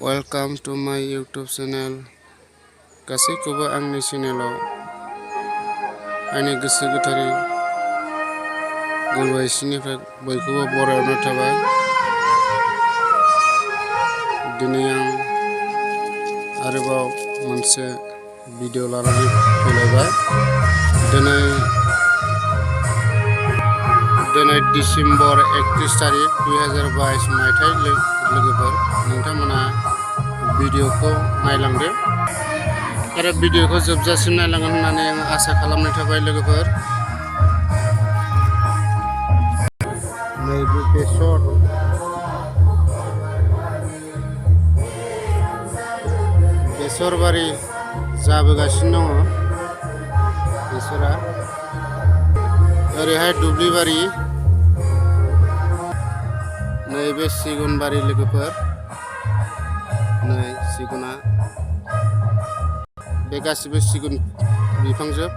Welcome to my YouTube channel. गासैखौबो आंनि चेनेलाव आंनि गोसो गोथारै गोरबो सिंनिफ्राय बयखौबो बरायना थाबाय। दिनै आं आरोबाव मोनसे भिडिअ लानानै फैलायबाय। दिनै डिसेम्बर 31 तारिख 2022 मायथाइ लोगोफोर नोंथांमोना भिडिअखौ नायलांदो आरो भिडिअखौ जोबजासिम नायलांगोन होननानै आं आसा खालामनाय थाबाय लोगोफोर। नैबे बेसर बारि जाबोगासिनो दङ। बेसरा ओरैहाय दुब्लिबारि नैबे सिगुन बारि लोगोफोर। नै सिगुना बे गासिबो सिगुन बिफांजोब।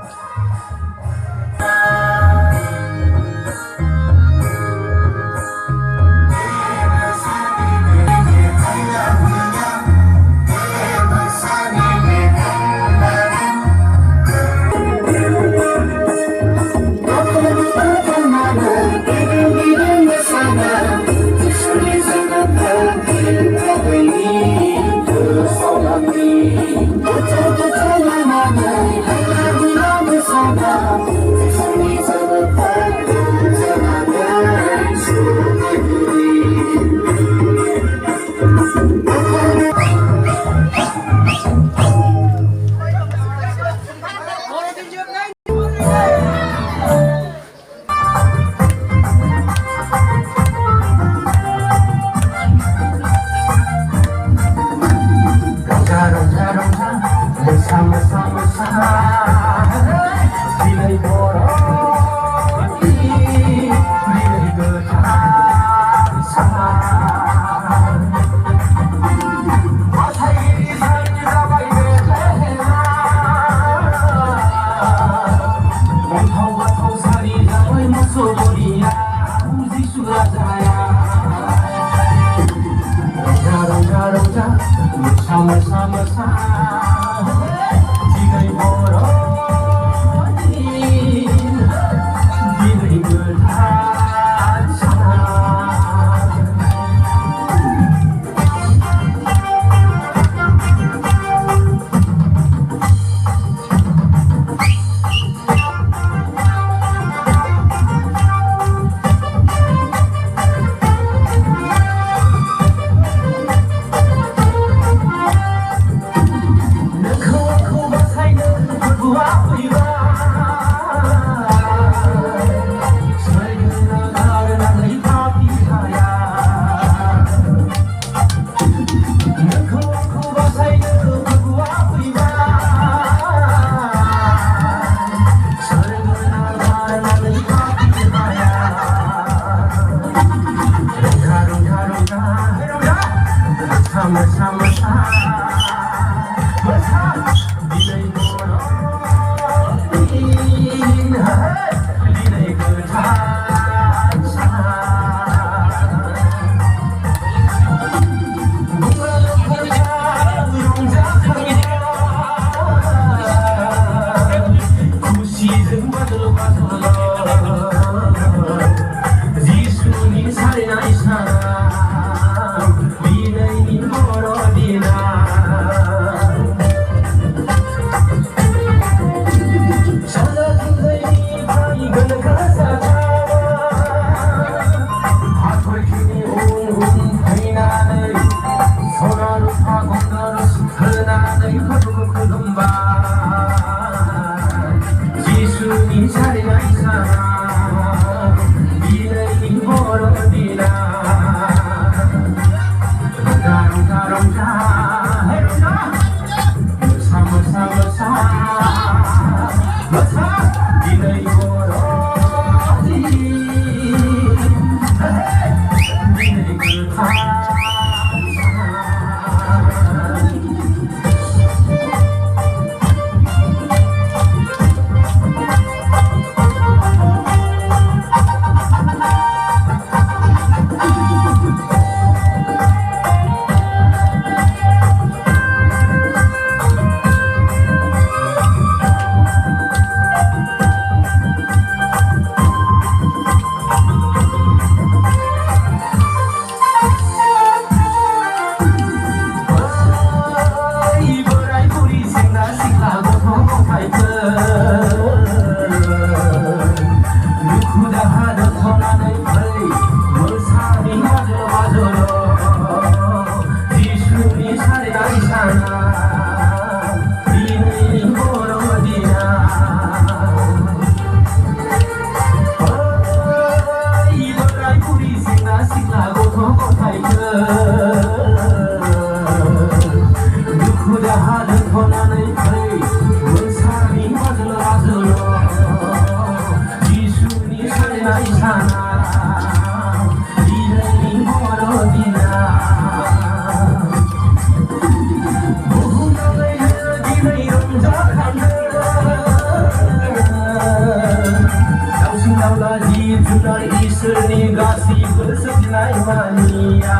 इसोरनि गासिबो सोरजिनाय मानिया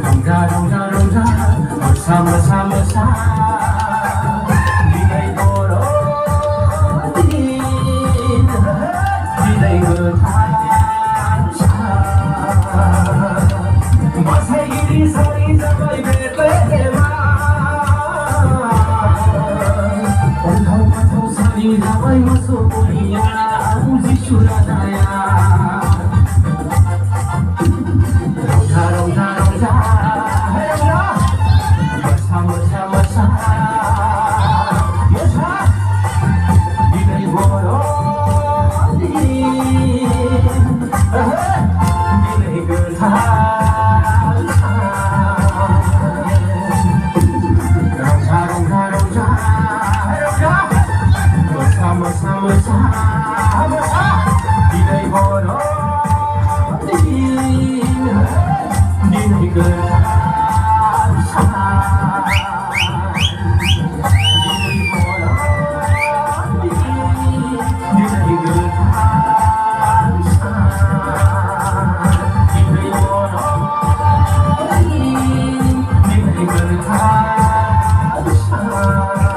रंजा रंजा रंजा मोसा मोसा मोसा दिनै बर'दिन दिनै गोथार सान मोसागिरि सारि जाबाय बेथलेहेमा अन्थाव बाथाव सारि जाबाय मोसौ गलिया जिसु राजाया रंजा रंजा रंजा मोसा मोसा मोसा मोसा दिनै बर'दिन दिनै गोथार सान रंजा रंजा रंजा रंजा मोसा मोसा मोसा दिनै बर'दिन दिनै गोथार सान दिनै बर'दिन दिनै गोथार सान दिनै बर'दिन दिनै गोथार सान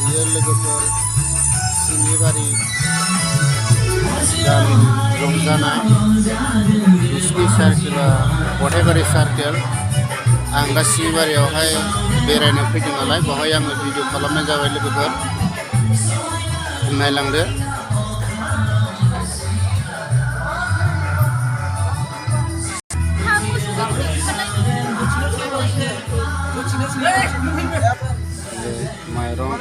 बियो लोगोफोर सिंगिबारि गामिनि रंजानाय बिसिनि सार्केला गथायबारि सार्केल आं दा सिंगिबारियावहाय बेरायनो फैदों नालाय बेवहाय आङो भिडिअ खालामनाय जाबाय लोगोफोर नायलांदो माइरं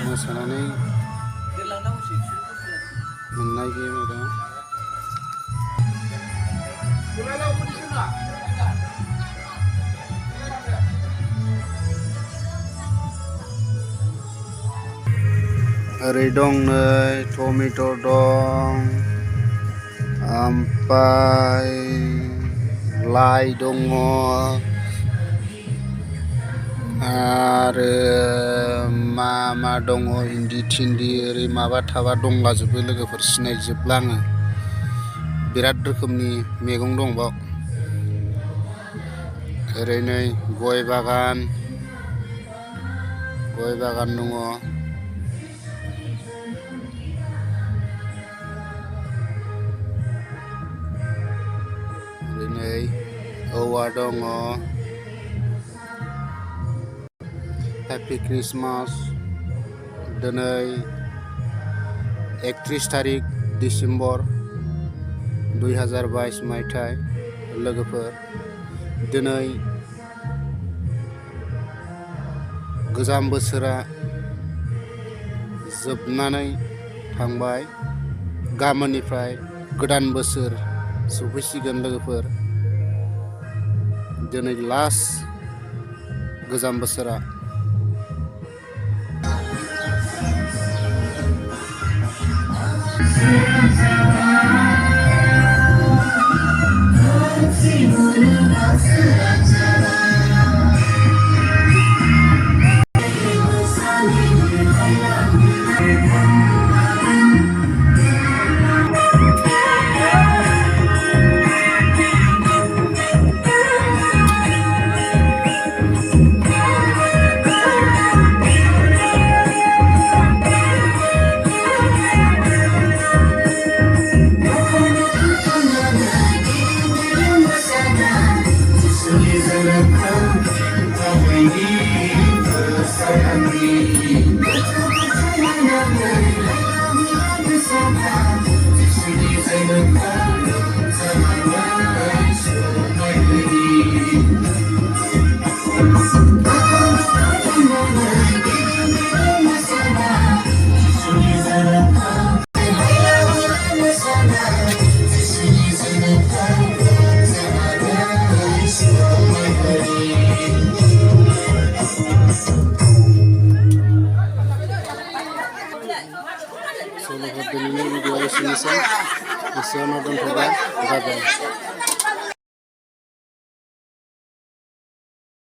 मोसानानै मोननाय बे माइरं ओरै दं नै टमेट' दं ओमफ्राय लाइ दङ आरो मा दङ इन्दि थिन्दि ओरै माबा थाबा दंलाजोबो लोगोफोर सिनायजोबला आङो बिराद रोखोमनि मैगं दं बाव ओरै नै गय बागान दङ दिनै औवा दङ हेपि क्रिसमास दिनै 31 तारिख डिसेम्बर 2022 मायथाइ लोगोफोर दिनै गोजाम बोसोरा जोबनानै थांबाय गाबोननिफ्राय गोदान बोसोर सफैसिगोन लोगोफोर दिनै लास्ट गोजाम बोसोरा दिनैनि भिडिअ एसेनोसै एसेयावनो दोनथ'बाय।